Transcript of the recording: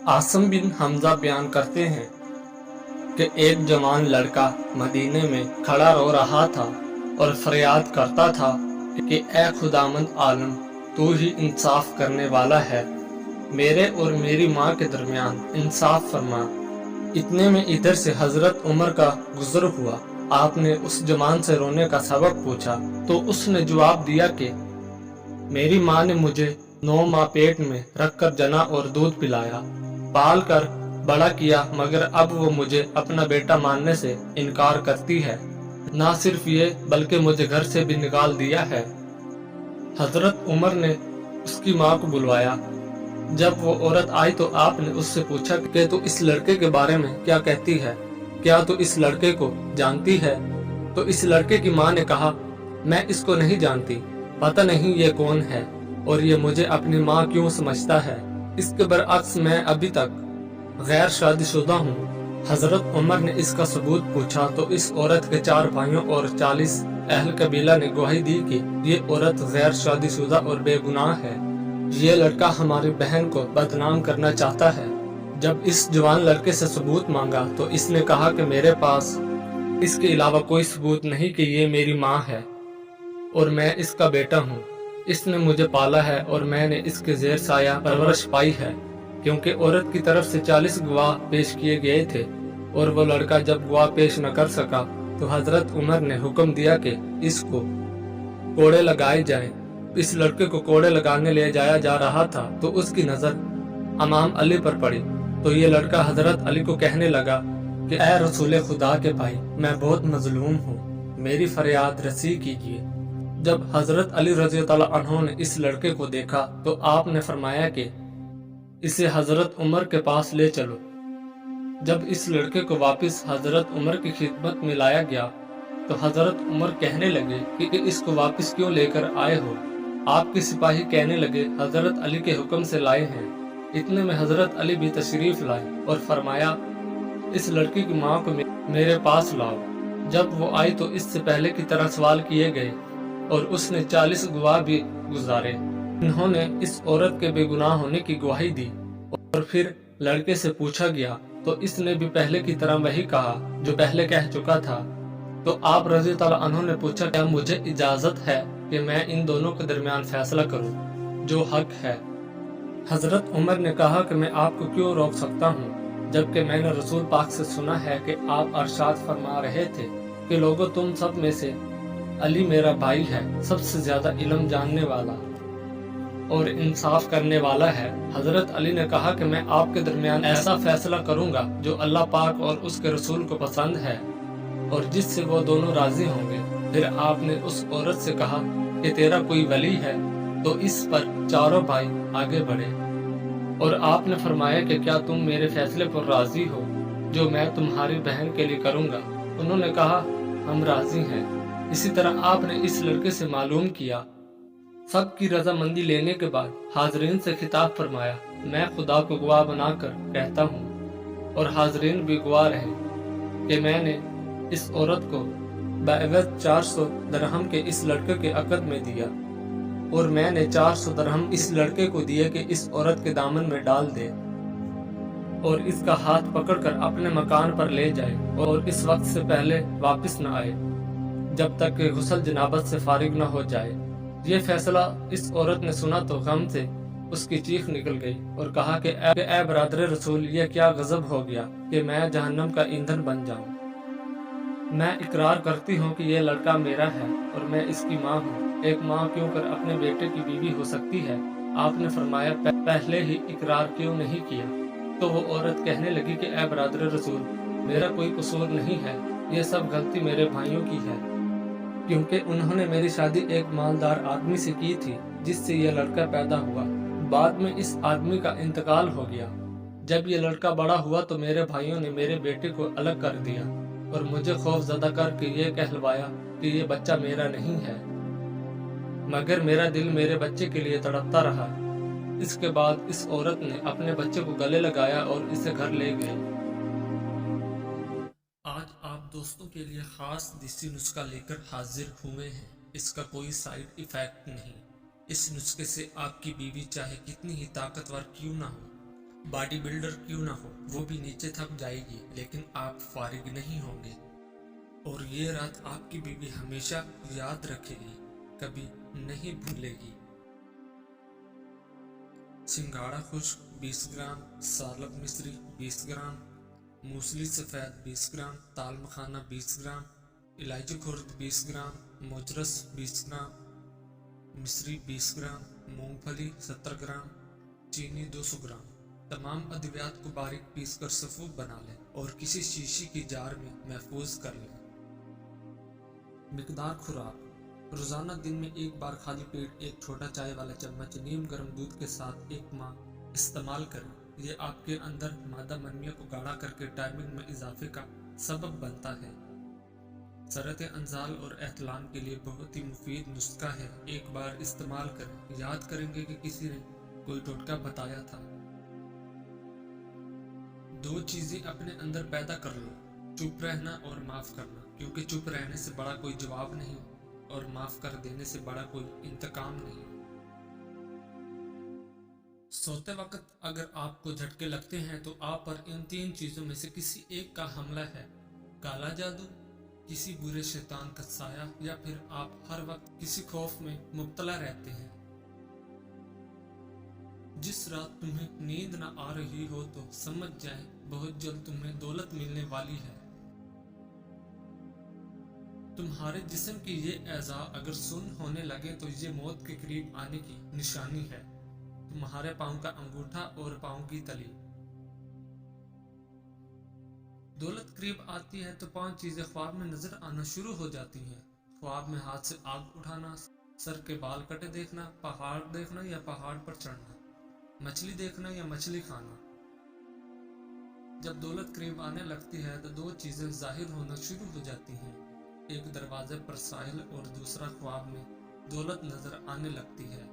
आसिम बिन हमजा बयान करते हैं कि एक जवान लड़का मदीने में खड़ा रो रहा था और फरियाद करता था कि ए खुदामंद आलम, तू ही इंसाफ करने वाला है, मेरे और मेरी माँ के दरमियान इंसाफ फरमा। इतने में इधर से हजरत उमर का गुजर हुआ। आपने उस जवान से रोने का सबब पूछा तो उसने जवाब दिया कि मेरी माँ ने मुझे 9 माह पेट में रखकर जना और दूध पिलाया, पाल कर बड़ा किया, मगर अब वो मुझे अपना बेटा मानने से इनकार करती है। ना सिर्फ ये बल्कि मुझे घर से भी निकाल दिया है। हजरत उमर ने उसकी माँ को बुलवाया। जब वो औरत आई तो आपने उससे पूछा कि तू इस लड़के के बारे में क्या कहती है, क्या तू इस लड़के को जानती है? तो इस लड़के की माँ ने कहा, मैं इसको नहीं जानती, पता नहीं ये कौन है और ये मुझे अपनी माँ क्यों समझता है। इसके बरअक्स मैं अभी तक गैर शादीशुदा हूँ। हजरत उमर ने इसका सबूत पूछा तो इस औरत के 4 भाइयों और 40 अहल कबीला ने गवाही दी कि ये औरत गैर शादीशुदा और बेगुनाह है। ये लड़का हमारी बहन को बदनाम करना चाहता है। जब इस जवान लड़के से सबूत मांगा तो इसने कहा कि मेरे पास इसके अलावा कोई सबूत नहीं कि ये मेरी माँ है और मैं इसका बेटा हूँ। इसने मुझे पाला है और मैंने इसके जेर साया परवरिश पाई है। क्योंकि औरत की तरफ से 40 गवाह पेश किए गए थे और वो लड़का जब गवाह पेश न कर सका तो हजरत उमर ने हुक्म दिया कि इसको कोड़े लगाए जाएं। इस लड़के को कोड़े लगाने ले जाया जा रहा था तो उसकी नजर इमाम अली पर पड़ी तो ये लड़का हजरत अली को कहने लगा कि ए रसूल खुदा के भाई, मैं बहुत मजलूम हूँ, मेरी फरियाद रसी कीजिए। जब हजरत अली रज़ी अल्लाह अन्हु ने इस लड़के को देखा तो आपने फरमाया कि इसे हजरत उमर के पास ले चलो। जब इस लड़के को वापस हजरत उमर की खिदमत में लाया गया तो हजरत उमर कहने लगे कि इसको वापस क्यों लेकर आए हो? आपके सिपाही कहने लगे हजरत अली के हुक्म से लाए हैं। इतने में हजरत अली भी तशरीफ लाए और फरमाया, इस लड़की की माँ को मेरे पास लाओ। जब वो आई तो इससे पहले की तरह सवाल किए गए और उसने 40 गवाह भी गुजारे। इन्होंने इस औरत के बेगुनाह होने की गवाही दी और फिर लड़के से पूछा गया तो इसने भी पहले की तरह वही कहा जो पहले कह चुका था। तो आप रज़ी अल्लाह अन्हु ने पूछा, क्या मुझे इजाजत है कि मैं इन दोनों के दरमियान फैसला करूं जो हक है? हजरत उमर ने कहा कि मैं आपको क्यों रोक सकता हूं, जबकि मैंने रसूल पाक से सुना है कि आप अरशाद फरमा रहे थे कि लोगों, तुम सब में से अली मेरा भाई है, सबसे ज्यादा इल्म जानने वाला और इंसाफ करने वाला है। हजरत अली ने कहा कि मैं आपके दरमियान ऐसा फैसला करूंगा जो अल्लाह पाक और उसके रसूल को पसंद है और जिससे वो दोनों राजी होंगे। फिर आपने उस औरत से कहा कि तेरा कोई वली है? तो इस पर चारों भाई आगे बढ़े और आपने फरमाया कि क्या तुम मेरे फैसले पर राजी हो जो मैं तुम्हारी बहन के लिए करूंगा? उन्होंने कहा, हम राजी हैं। इसी तरह आपने इस लड़के से मालूम किया। सबकी रजामंदी लेने के बाद हाजरीन से खिताब फरमाया, मैं खुदा को गवाह बनाकर कहता हूँ और हाजरीन भी गवाह रहे कि मैंने इस औरत को बावज 400 दरहम के इस लड़के के अकद में दिया और मैंने 400 दरहम इस लड़के को दिए कि इस औरत के दामन में डाल दे और इसका हाथ पकड़कर अपने मकान पर ले जाए और इस वक्त से पहले वापस न आए जब तक कि गुस्ल जनाबत से फारिग न हो जाए। ये फैसला इस औरत ने सुना तो गम से उसकी चीख निकल गई और कहा कि ए बरादर रसूल, ये क्या गजब हो गया कि मैं जहन्नम का ईंधन बन जाऊं। मैं इकरार करती हूँ कि ये लड़का मेरा है और मैं इसकी माँ हूँ। एक माँ क्यों कर अपने बेटे की बीवी हो सकती है? आपने फरमाया, पहले ही इकरार क्यों नहीं किया? तो वो औरत कहने लगी कि ए बरादर रसूल, मेरा कोई कसूर नहीं है, ये सब गलती मेरे भाइयों की है, क्योंकि उन्होंने मेरी शादी एक मालदार आदमी से की थी जिससे ये लड़का पैदा हुआ। बाद में इस आदमी का इंतकाल हो गया। जब ये लड़का बड़ा हुआ तो मेरे भाइयों ने मेरे बेटे को अलग कर दिया और मुझे खौफजदा करके ये कहलवाया कि ये बच्चा मेरा नहीं है, मगर मेरा दिल मेरे बच्चे के लिए तड़पता रहा। इसके बाद इस औरत ने अपने बच्चे को गले लगाया और इसे घर ले गई। आज आप दोस्तों के लिए खास देसी नुस्खा लेकर हाजिर हुए हैं। इसका कोई साइड इफेक्ट नहीं। इस नुस्खे से आपकी बीवी चाहे कितनी ही ताकतवर क्यों ना हो, बॉडी बिल्डर क्यों ना हो, वो भी नीचे थक जाएगी लेकिन आप फारिग नहीं होंगे। और ये रात आपकी बीवी हमेशा याद रखेगी, कभी नहीं भूलेगी। सिंघाड़ा खुश्क 20 ग्राम, सालब मिश्री 20 ग्राम, मूसली सफ़ेद 20 ग्राम, ताल मखाना 20 ग्राम, इलायची खुर्द 20 ग्राम, मोजरस 20 ग्राम, मिश्री 20 ग्राम, मूंगफली 70 ग्राम, चीनी 200 ग्राम। तमाम अद्वियात को बारीक पीस कर सफूफ बना लें और किसी शीशी की जार में महफूज कर लें। मिकदार खुराक: रोजाना दिन में एक बार खाली पेट एक छोटा चाय वाला चम्मच नीम गर्म दूध के साथ एक माह इस्तेमाल करें। ये आपके अंदर मादा मनिया को गाढ़ा करके टाइमिंग में इजाफे का सबब बनता है। सरत अंजाल और एहतलाम के लिए बहुत ही मुफीद नुस्खा है, एक बार इस्तेमाल करें, याद करेंगे कि किसी ने कोई टोटका बताया था। 2 चीजें अपने अंदर पैदा कर लो, चुप रहना और माफ करना, क्योंकि चुप रहने से बड़ा कोई जवाब नहीं और माफ कर देने से बड़ा कोई इंतकाम नहीं। सोते वक्त अगर आपको झटके लगते हैं तो आप पर इन 3 चीजों में से किसी एक का हमला है: काला जादू, किसी बुरे शैतान का साया, या फिर आप हर वक्त किसी खौफ में मुब्तला रहते हैं। जिस रात तुम्हें नींद न आ रही हो तो समझ जाए बहुत जल्द तुम्हें दौलत मिलने वाली है। तुम्हारे जिस्म की ये एज़ा अगर सुन्न होने लगे तो ये मौत के करीब आने की निशानी है। तुम्हारे पांव का अंगूठा और पांव की तली। दौलत करीब आती है तो 5 चीजें ख्वाब में नजर आना शुरू हो जाती हैं। ख्वाब में हाथ से आग उठाना, सर के बाल कटे देखना, पहाड़ देखना या पहाड़ पर चढ़ना, मछली देखना या मछली खाना। जब दौलत करीब आने लगती है तो 2 चीजें जाहिर होना शुरू हो जाती हैं, एक दरवाजे पर साहिल और दूसरा ख्वाब में दौलत नजर आने लगती है।